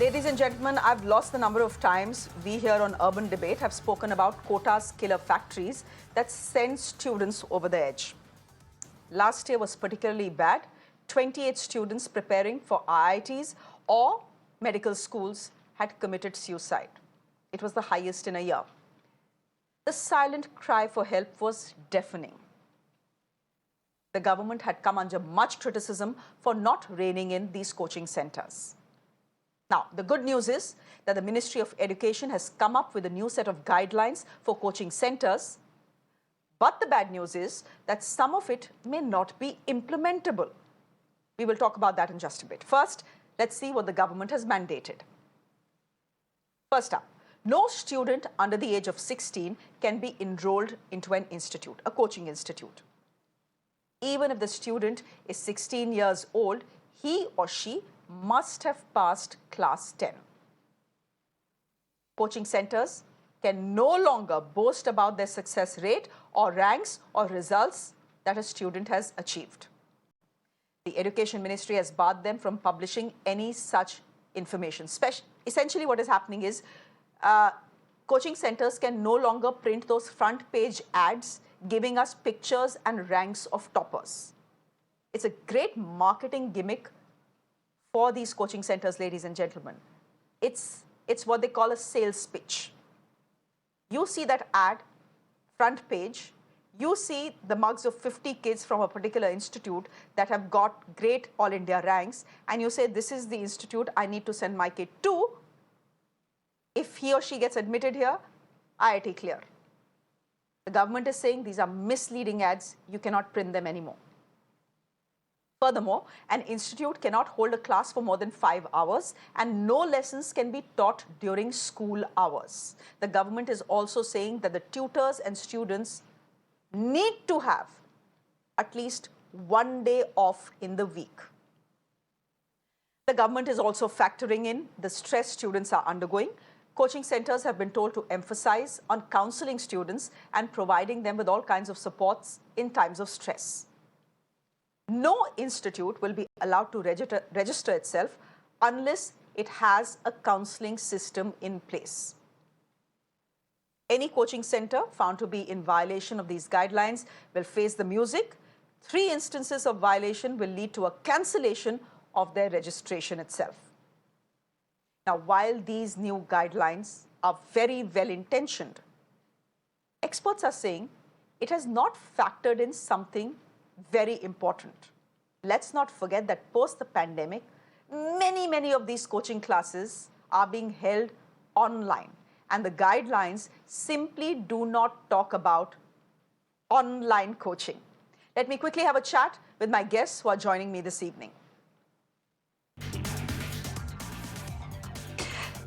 Ladies and gentlemen, I've lost the number of times we here on Urban Debate have spoken about Kota's killer factories that send students over the edge. Last year was particularly bad. 28 students preparing for IITs or medical schools had committed suicide. It was the highest in a year. The silent cry for help was deafening. The government had come under much criticism for not reining in these coaching centers. Now, the good news is that the Ministry of Education has come up with a new set of guidelines for coaching centers. But the bad news is that some of it may not be implementable. We will talk about that in just a bit. First, let's see what the government has mandated. First up, no student under the age of 16 can be enrolled into an institute, a coaching institute. Even if the student is 16 years old, he or she must have passed class 10. Coaching centers can no longer boast about their success rate or ranks or results that a student has achieved. The Education Ministry has barred them from publishing any such information. Essentially, what is happening is coaching centers can no longer print those front page ads giving us pictures and ranks of toppers. It's a great marketing gimmick for these coaching centers, ladies and gentlemen. It's what they call a sales pitch. You see that ad, front page, you see the mugs of 50 kids from a particular institute that have got great All India ranks, and you say, this is the institute I need to send my kid to. If he or she gets admitted here, IIT clear. The government is saying these are misleading ads, you cannot print them anymore. Furthermore, an institute cannot hold a class for more than 5 hours, and no lessons can be taught during school hours. The government is also saying that the tutors and students need to have at least one day off in the week. The government is also factoring in the stress students are undergoing. Coaching centers have been told to emphasize on counseling students and providing them with all kinds of supports in times of stress. No institute will be allowed to register itself unless it has a counseling system in place. Any coaching center found to be in violation of these guidelines will face the music. 3 instances of violation will lead to a cancellation of their registration itself. Now, while these new guidelines are very well intentioned, experts are saying it has not factored in something very important. Let's not forget that post the pandemic, many of these coaching classes are being held online, and the guidelines simply do not talk about online coaching. Let me quickly have a chat with my guests who are joining me this evening.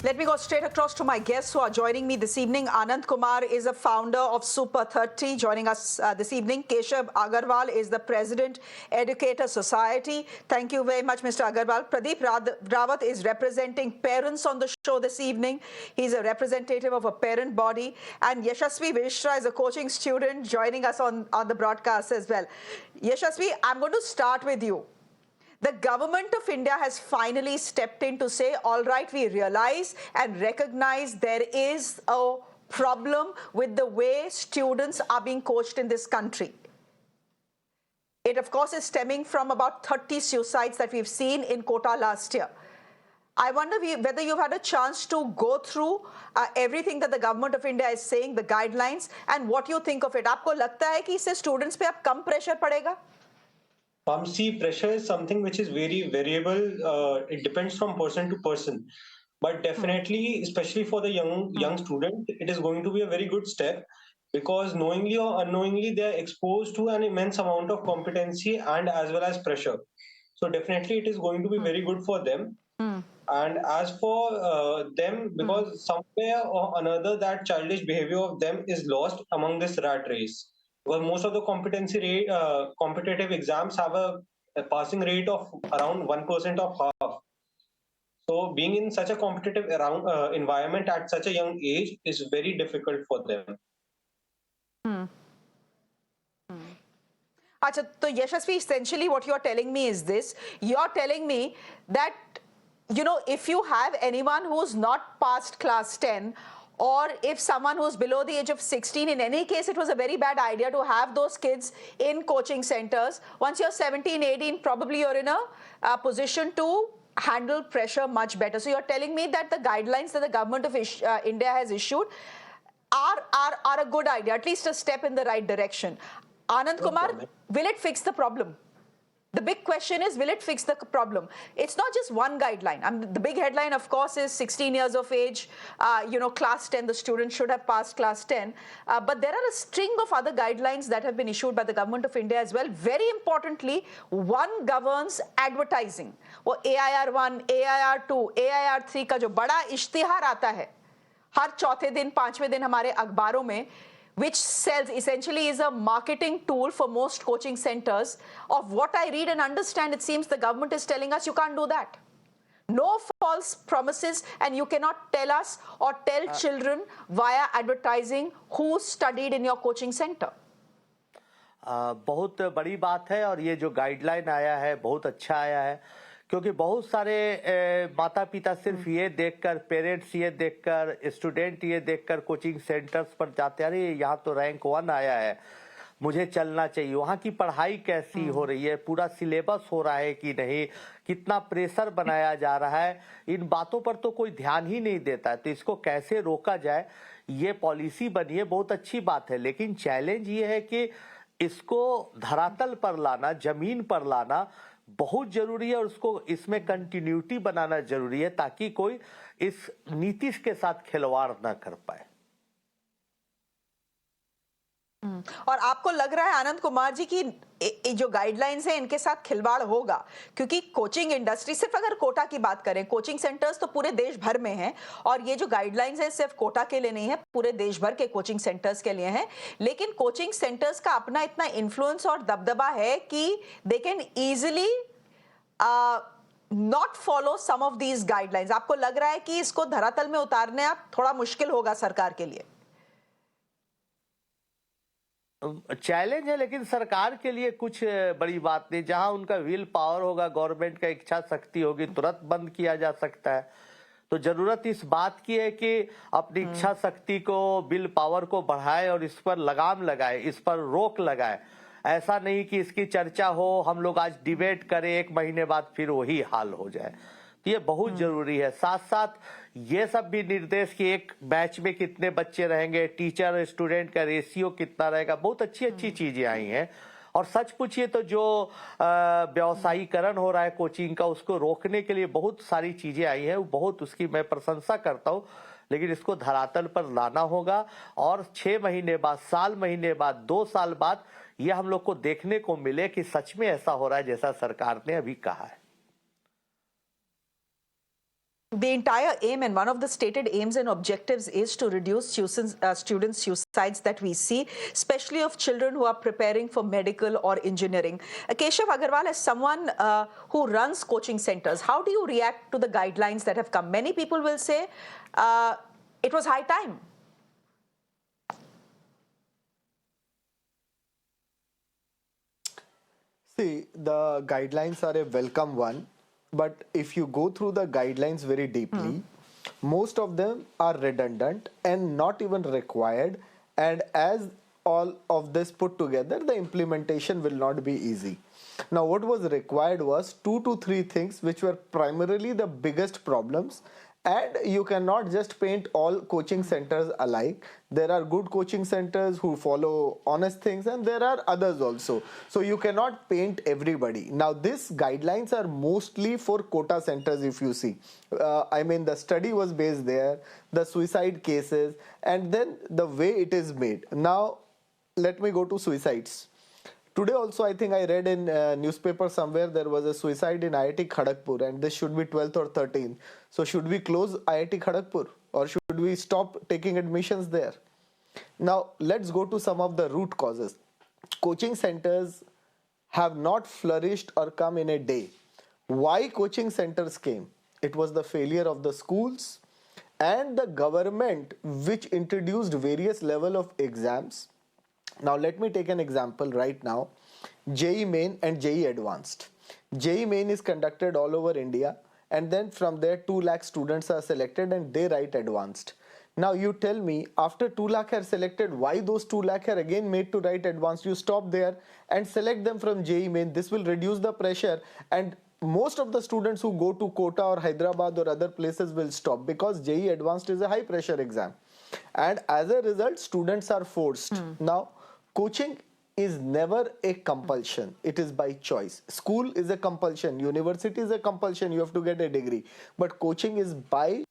Let me go straight across to my guests who are joining me this evening. Anand Kumar is a founder of Super 30, joining us this evening. Keshav Agarwal is the President, Educator Society. Thank you very much, Mr. Agarwal. Pradeep Rawat is representing parents on the show this evening. He's a representative of a parent body. And Yashasvi Vishra is a coaching student joining us on the broadcast as well. Yashasvi, I'm going to start with you. The government of India has finally stepped in to say, all right, we realize and recognize there is a problem with the way students are being coached in this country. It, of course, is stemming from about 30 suicides that we've seen in Kota last year. I wonder whether you've had a chance to go through everything that the government of India is saying, the guidelines, and what you think of it. आपको लगता है कि इससे students पे अब कम pressure पड़ेगा? See, pressure is something which is very variable. It depends from person to person. But definitely, especially for the young student, it is going to be a very good step, because knowingly or unknowingly, they are exposed to an immense amount of competency and as well as pressure. So definitely, it is going to be very good for them. And as for them, because somewhere or another, that childish behavior of them is lost among this rat race. Well, most of the competency rate, competitive exams have a passing rate of around 1% of half. So being in such a competitive environment at such a young age is very difficult for them. Achha, so Yashasvi, essentially what you're telling me is this. You're telling me that you know, if you have anyone who's not past class 10, or if someone who's below the age of 16, in any case, it was a very bad idea to have those kids in coaching centers. Once you're 17, 18, probably you're in a position to handle pressure much better. So you're telling me that the guidelines that the government of India has issued are a good idea, at least a step in the right direction. Anand Kumar, will it fix the problem? The big question is, will it fix the problem? It's not just one guideline. The big headline, of course, is 16 years of age, class 10, the student should have passed class 10. But there are a string of other guidelines that have been issued by the government of India as well. Very importantly, one governs advertising. वो AIR1, AIR2, AIR3 का जो बड़ा इश्तिहार आता है, हर चौथे दिन, पांचवें दिन हमारे अखबारों में, which sells, essentially is a marketing tool for most coaching centers. Of what I read and understand, it seems the government is telling us you can't do that. No false promises, and you cannot tell us or tell children via advertising who studied in your coaching center. बहुत बड़ी बात है, और ये जो guideline आया है बहुत अच्छा आया है, क्योंकि बहुत सारे माता पिता सिर्फ ये देखकर, पेरेंट्स ये देखकर, स्टूडेंट ये देखकर कोचिंग सेंटर्स पर जाते हैं, अरे यहाँ तो रैंक 1 आया है, मुझे चलना चाहिए। वहाँ की पढ़ाई कैसी हो रही है, पूरा सिलेबस हो रहा है कि नहीं, कितना प्रेशर बनाया जा रहा है, इन बातों पर तो कोई ध्यान ही नहीं देता है। तो इसको कैसे रोका जाए, ये पॉलिसी बनी है, बहुत अच्छी बात है, लेकिन चैलेंज ये है कि इसको धरातल पर लाना, जमीन पर लाना बहुत जरूरी है, और उसको इसमें कंटिन्यूटी बनाना जरूरी है, ताकि कोई इस नीति के साथ खिलवाड़ ना कर पाए। और आपको लग रहा है आनंद कुमार जी की जो गाइडलाइंस हैं इनके साथ खिलवाड़ होगा? क्योंकि कोचिंग इंडस्ट्री, सिर्फ अगर कोटा की बात करें, कोचिंग सेंटर्स तो पूरे देश भर में हैं, और ये जो गाइडलाइंस है सिर्फ कोटा के लिए नहीं है, पूरे देश भर के कोचिंग सेंटर्स के लिए है। लेकिन कोचिंग सेंटर्स का अपना इतना इन्फ्लुएंस और दबदबा है कि they can easily not follow some of these guidelines. आपको लग रहा है कि इसको धरातल में उतारना थोड़ा मुश्किल होगा सरकार के लिए? चैलेंज है, लेकिन सरकार के लिए कुछ बड़ी बात नहीं। जहां उनका विल पावर होगा, गवर्नमेंट का इच्छा शक्ति होगी, तुरंत बंद किया जा सकता है। तो जरूरत इस बात की है कि अपनी इच्छा शक्ति को, विल पावर को बढ़ाए और इस पर लगाम लगाए, इस पर रोक लगाए। ऐसा नहीं कि इसकी चर्चा हो, हम लोग आज डिबेट करें, 1 महीने बाद फिर वही हाल हो जाए। ये बहुत जरूरी है। साथ साथ ये सब भी निर्देश कि एक बैच में कितने बच्चे रहेंगे, टीचर स्टूडेंट का रेशियो कितना रहेगा, बहुत अच्छी अच्छी चीजें आई हैं। और सच पूछिए तो जो व्यवसायीकरण हो रहा है कोचिंग का, उसको रोकने के लिए बहुत सारी चीजें आई हैं, बहुत उसकी मैं प्रशंसा करता हूँ। लेकिन इसको धरातल पर लाना होगा, और 6 महीने बाद, साल महीने बाद, 2 साल बाद ये हम लोग को देखने को मिले कि सच में ऐसा हो रहा है जैसा सरकार ने अभी कहा है। The entire aim and one of the stated aims and objectives is to reduce student suicides that we see, especially of children who are preparing for medical or engineering. Keshav Agarwal, as someone who runs coaching centers, how do you react to the guidelines that have come? Many people will say it was high time. See, the guidelines are a welcome one. But if you go through the guidelines very deeply, most of them are redundant and not even required. And as all of this put together, the implementation will not be easy. Now, what was required was 2 to 3 things which were primarily the biggest problems. And you cannot just paint all coaching centers alike. There are good coaching centers who follow honest things, and there are others also. So you cannot paint everybody. Now, these guidelines are mostly for Kota centers, if you see. I mean, the study was based there, the suicide cases, and then the way it is made. Now, let me go to suicides. Today also, I think I read in newspaper somewhere there was a suicide in IIT Kharagpur, and this should be 12th or 13th. So should we close IIT Kharagpur, or should we stop taking admissions there? Now let's go to some of the root causes. Coaching centers have not flourished or come in a day. Why coaching centers came? It was the failure of the schools and the government, which introduced various level of exams. Now let me take an example right now. JEE Main and JEE Advanced. JEE Main is conducted all over India, and then from there 2 lakh students are selected and they write advanced. Now you tell me, after 2 lakh are selected, why those 2 lakh are again made to write advanced? You stop there and select them from JEE Main. This will reduce the pressure, and most of the students who go to Kota or Hyderabad or other places will stop, because JEE Advanced is a high pressure exam, and as a result students are forced. Now coaching is never a compulsion, it is by choice. School is a compulsion, university is a compulsion, you have to get a degree, but coaching is by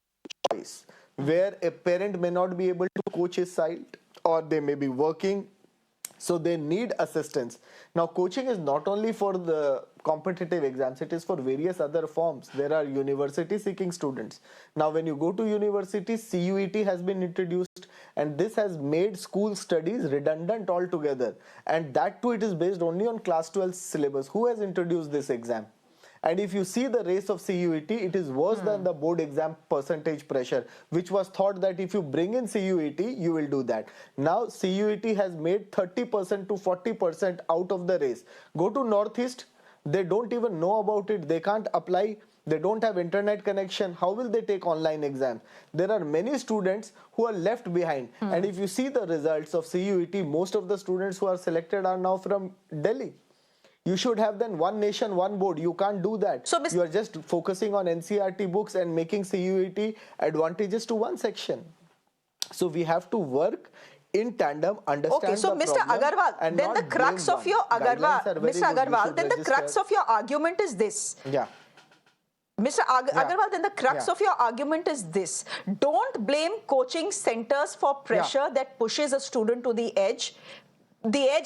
choice, where a parent may not be able to coach his child, or they may be working, so they need assistance. Now coaching is not only for the competitive exams, it is for various other forms. There are university seeking students. Now when you go to university, CUET has been introduced, and this has made school studies redundant altogether, and that too it is based only on class 12 syllabus. Who has introduced this exam? And if you see the race of CUET, it is worse than the board exam percentage pressure, which was thought that if you bring in CUET, you will do that. Now CUET has made 30% to 40% out of the race. Go to Northeast, they don't even know about it. They can't apply. They don't have internet connection. How will they take online exams? There are many students who are left behind. And if you see the results of CUET, most of the students who are selected are now from Delhi. You should have then one nation, one board. You can't do that. So, you are just focusing on NCRT books and making CUET advantageous to one section. So we have to work in tandem, understand okay, so the Mr. problem, Agarwal, and then not the crux blame of your one. Guidelines are very Mr. good. You Agarwal, should then the crux register. of your argument is this. Yeah. Mr. Agarwal, then the crux Yeah. of your argument is this. Don't blame coaching centers for pressure that pushes a student to the edge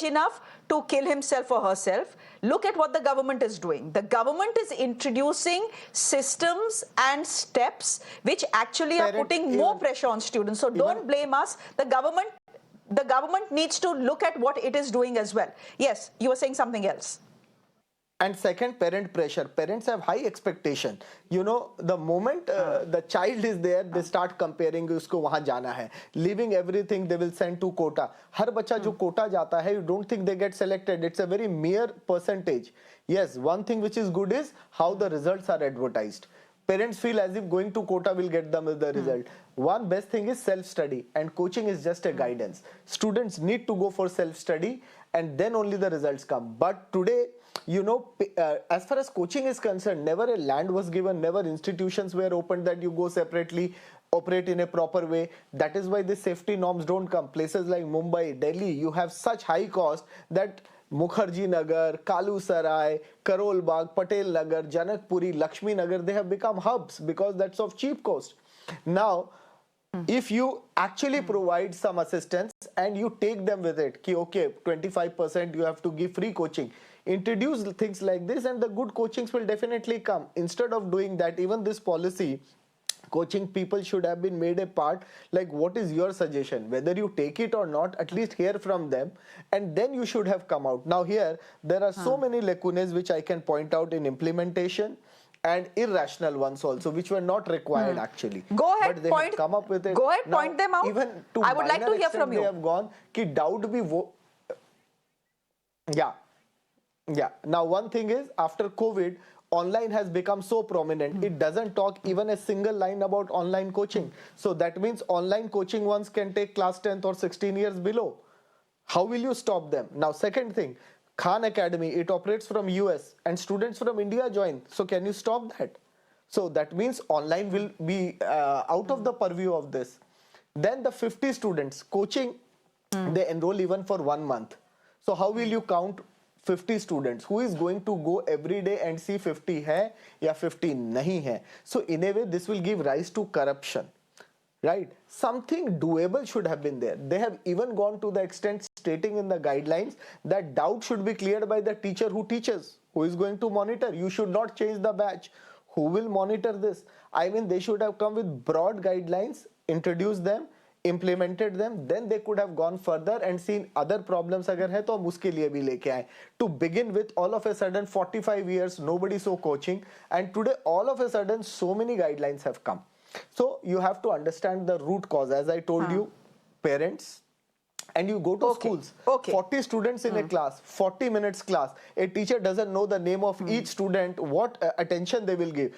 enough to kill himself or herself. Look at what the government is doing. The government is introducing systems and steps which actually are putting more pressure on students. So don't blame us. The government needs to look at what it is doing as well. Yes, you were saying something else. And second, parent pressure. Parents have high expectation. You know, the moment the child is there, they start comparing, usko wahan jana hai. Leaving everything, they will send to Kota. Har bacha jo Kota jata hai, you don't think they get selected. It's a very mere percentage. Yes, one thing which is good is how the results are advertised. Parents feel as if going to Kota will get them the result. One best thing is self-study, and coaching is just a guidance. Students need to go for self-study, and then only the results come. But today, you know, as far as coaching is concerned, never a land was given, never institutions were opened that you go separately, operate in a proper way. That is why the safety norms don't come. Places like Mumbai, Delhi, you have such high cost that Mukherjee Nagar, Kalu Sarai, Karol Bagh, Patel Nagar, Janakpuri, Lakshmi Nagar, they have become hubs because that's of cheap cost. Now, if you actually provide some assistance and you take them with it, ki okay, 25% you have to give free coaching, introduce things like this and the good coachings will definitely come. Instead of doing that, even this policy, coaching people should have been made a part. Like, what is your suggestion? Whether you take it or not, at least hear from them, and then you should have come out. Now here, there are so many lacunas which I can point out in implementation, and irrational ones also, which were not required actually. Go ahead, but they point. have come up with it. Go ahead, now, point them out. Even to I would like to minor hear from extent you. They have gone ki doubt bhi yeah. Now one thing is, after COVID, online has become so prominent. It doesn't talk even a single line about online coaching. So that means online coaching ones can take class 10th or 16 years below. How will you stop them? Now second thing, Khan Academy, it operates from US and students from India join. So can you stop that? So that means online will be out of the purview of this. Then the 50 students coaching, they enroll even for 1 month. So how will you count 50 students? Who is going to go every day and see 50 hai ya 50 nahi hai? So in a way, this will give rise to corruption. Right? Something doable should have been there. They have even gone to the extent stating in the guidelines that doubt should be cleared by the teacher who teaches. Who is going to monitor? You should not change the batch. Who will monitor this? I mean, they should have come with broad guidelines, introduced them, implemented them, then they could have gone further and seen other problems agar hai to hum uske liye bhi leke aaye. To begin with, all of a sudden 45 years nobody saw coaching, and today all of a sudden so many guidelines have come. So you have to understand the root cause. As I told you, parents, and you go to schools, 40 students in a class, 40 minutes class, a teacher doesn't know the name of each student, what attention they will give.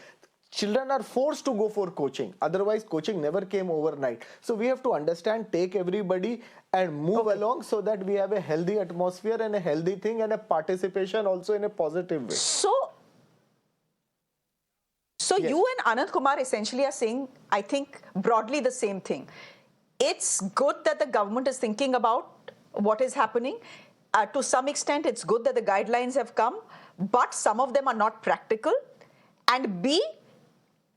children are forced to go for coaching. Otherwise, coaching never came overnight. So we have to understand, take everybody and move along so that we have a healthy atmosphere and a healthy thing and a participation also in a positive way. So Yes. you and Anand Kumar essentially are saying, I think, broadly the same thing. It's good that the government is thinking about what is happening. To some extent, it's good that the guidelines have come, but some of them are not practical. And B,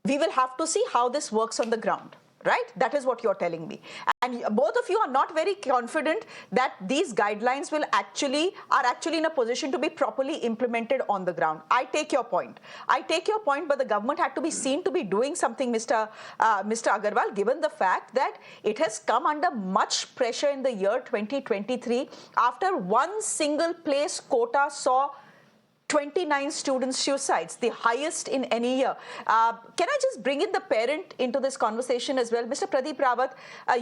we will have to see how this works on the ground. Right? That is what you're telling me. And both of you are not very confident that these guidelines are actually in a position to be properly implemented on the ground. I take your point. But the government had to be seen to be doing something, Mr. Agarwal, given the fact that it has come under much pressure in the year 2023 after one single place, Kota, saw 29 student suicides, the highest in any year. Can I just bring in the parent into this conversation as well? Mr. Pradeep Rawat,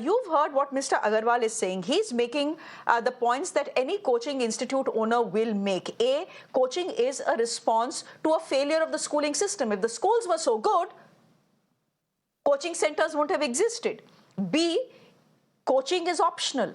you've heard what Mr. Agarwal is saying. He's making the points that any coaching institute owner will make. A, coaching is a response to a failure of the schooling system. If the schools were so good, coaching centers wouldn't have existed. B, coaching is optional.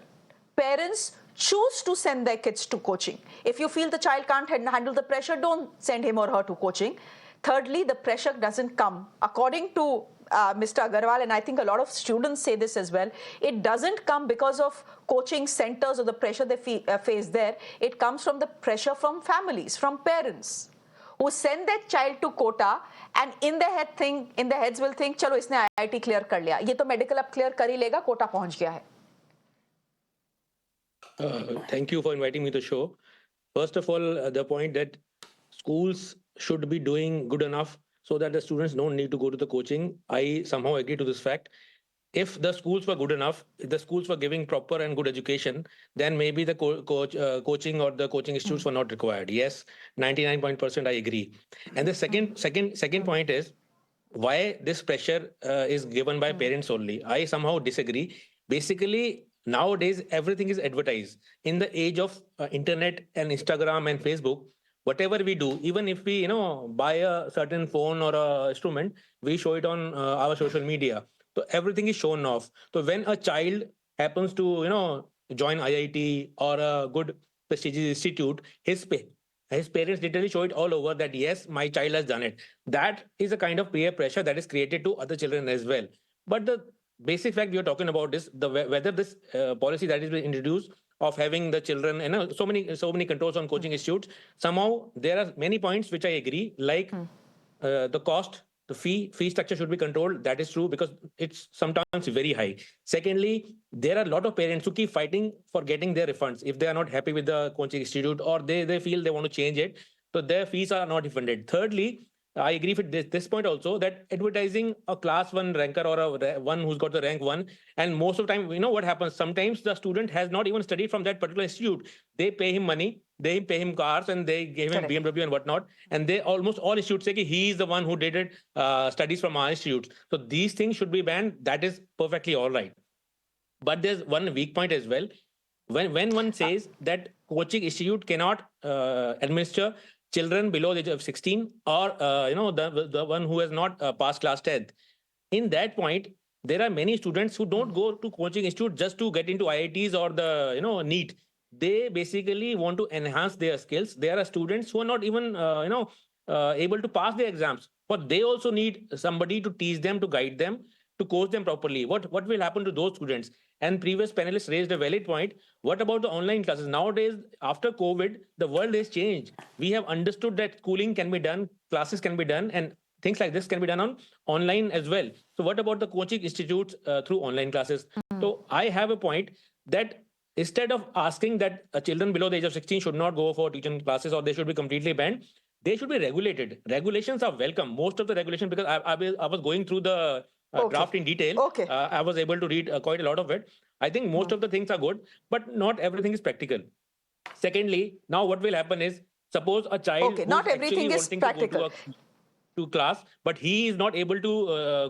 Parents choose to send their kids to coaching. If you feel the child can't handle the pressure, don't send him or her to coaching. Thirdly, the pressure doesn't come. According to Mr. Agarwal, and I think a lot of students say this as well, it doesn't come because of coaching centers or the pressure they face there. It comes from the pressure from families, from parents, who send their child to Kota and in their heads will think, चलो इसने IIT clear कर लिया, ये तो medical अब clear कर ही लेगा, कोटा पहुंच गया है. Thank you for inviting me to the show. First of all, the point that schools should be doing good enough so that the students don't need to go to the coaching. I somehow agree to this fact. If the schools were good enough, if the schools were giving proper and good education, then maybe the coaching or the coaching institutes were not required. Yes, 99% I agree. And the second point is why this pressure is given by parents only. I somehow disagree. Basically, nowadays everything is advertised. In the age of internet and Instagram and Facebook, whatever we do, even if we buy a certain phone or a instrument, we show it on our social media. So everything is shown off. So when a child happens to join IIT or a good prestigious institute, his parents literally show it all over that yes, my child has done it. That is a kind of peer pressure that is created to other children as well. But the basic fact we are talking about is whether this policy that is being introduced of having the children and so many controls on coaching institutes, somehow there are many points which I agree, like the cost, the fee structure should be controlled. That is true because it's sometimes very high. Secondly, there are a lot of parents who keep fighting for getting their refunds if they are not happy with the coaching institute or they feel they want to change it, so their fees are not refunded. Thirdly, I agree with this point also, that advertising a class 1 ranker or a one who's got the rank 1, and most of the time, what happens, sometimes the student has not even studied from that particular institute. They pay him money, they pay him cars, and they give him BMW and whatnot, and they almost all institutes say he is the one who did it, studies from our institutes. So these things should be banned. That is perfectly all right. But there's one weak point as well. When one says that coaching institute cannot administer children below the age of 16 or the one who has not passed class 10th, in that point there are many students who don't go to coaching institute just to get into IITs or the NEET. They basically want to enhance their skills. There are students who are not even able to pass their exams, but they also need somebody to teach them, to guide them, to coach them properly. What will happen to those students? And previous panelists raised a valid point. What about the online classes? Nowadays, after COVID, the world has changed. We have understood that schooling can be done, classes can be done, and things like this can be done on online as well. So what about the coaching institutes through online classes? So I have a point that instead of asking that children below the age of 16 should not go for teaching classes or they should be completely banned, they should be regulated. Regulations are welcome. Most of the regulation, because I was going through the draft in detail. Okay. I was able to read quite a lot of it. I think most of the things are good, but not everything is practical. Secondly, now what will happen is, suppose a child Okay, not everything is practical. to class, but he is not able to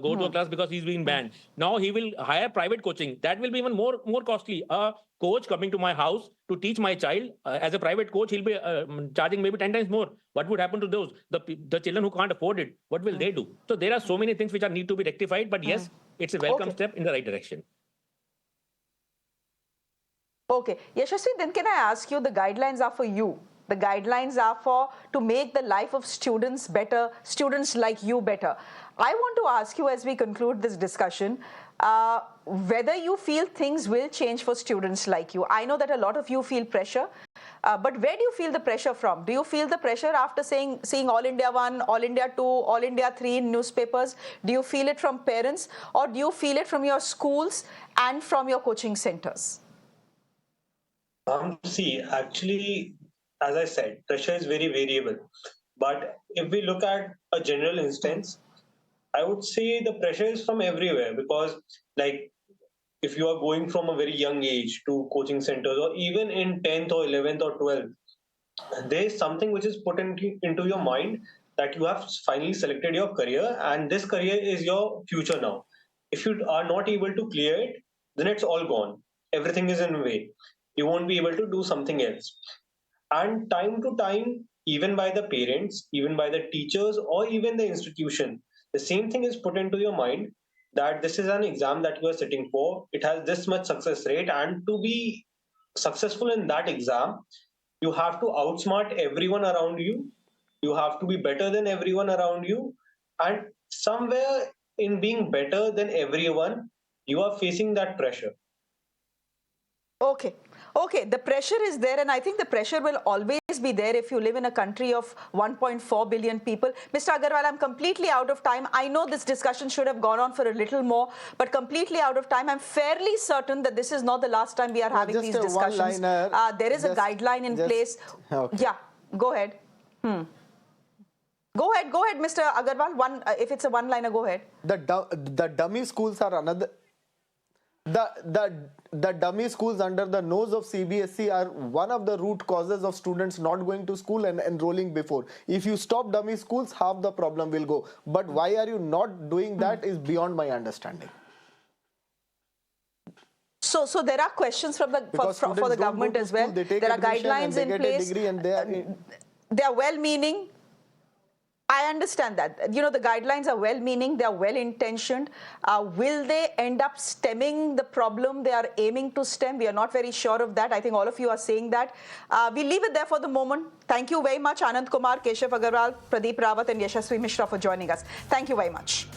go to a class because he's been banned. Now he will hire private coaching. That will be even more costly. A coach coming to my house to teach my child as a private coach, he'll be charging maybe 10 times more. What would happen to those the children who can't afford it? What will they do? So there are so many things which are need to be rectified. But yes, it's a welcome step in the right direction. Okay, Yashasvi, then can I ask you, the guidelines are for you. The guidelines are for to make the life of students better, students like you better. I want to ask you as we conclude this discussion, whether you feel things will change for students like you. I know that a lot of you feel pressure, but where do you feel the pressure from? Do you feel the pressure after seeing All India 1, All India 2, All India 3 in newspapers? Do you feel it from parents, or do you feel it from your schools and from your coaching centers? See, actually, as I said, pressure is very variable. But if we look at a general instance, I would say the pressure is from everywhere because, like, if you are going from a very young age to coaching centers, or even in 10th or 11th or 12th, there is something which is put into your mind that you have finally selected your career, and this career is your future now. If you are not able to clear it, then it's all gone. Everything is in way. You won't be able to do something else. And time to time, even by the parents, even by the teachers, or even the institution, the same thing is put into your mind that this is an exam that you are sitting for. It has this much success rate, and to be successful in that exam, you have to outsmart everyone around you. You have to be better than everyone around you. And somewhere in being better than everyone, you are facing that pressure. Okay. Okay, the pressure is there, and I think the pressure will always be there if you live in a country of 1.4 billion people. Mr. Agarwal, I'm completely out of time. I know this discussion should have gone on for a little more, but completely out of time. I'm fairly certain that this is not the last time we are having these discussions. There is a guideline in place. Okay. Yeah, go ahead. Go ahead, Mr. Agarwal. If it's a one-liner, go ahead. The dummy schools are another. The dummy schools under the nose of CBSE are one of the root causes of students not going to school and enrolling before. If you stop dummy schools, half the problem will go. But why are you not doing that is beyond my understanding. So there are questions from for the government as well. There are guidelines in place. They are well-meaning. I understand that. You know, the guidelines are well-meaning, they are well-intentioned. Will they end up stemming the problem they are aiming to stem? We are not very sure of that. I think all of you are saying that. We leave it there for the moment. Thank you very much, Anand Kumar, Keshav Agarwal, Pradeep Rawat and Yashasvi Mishra for joining us. Thank you very much.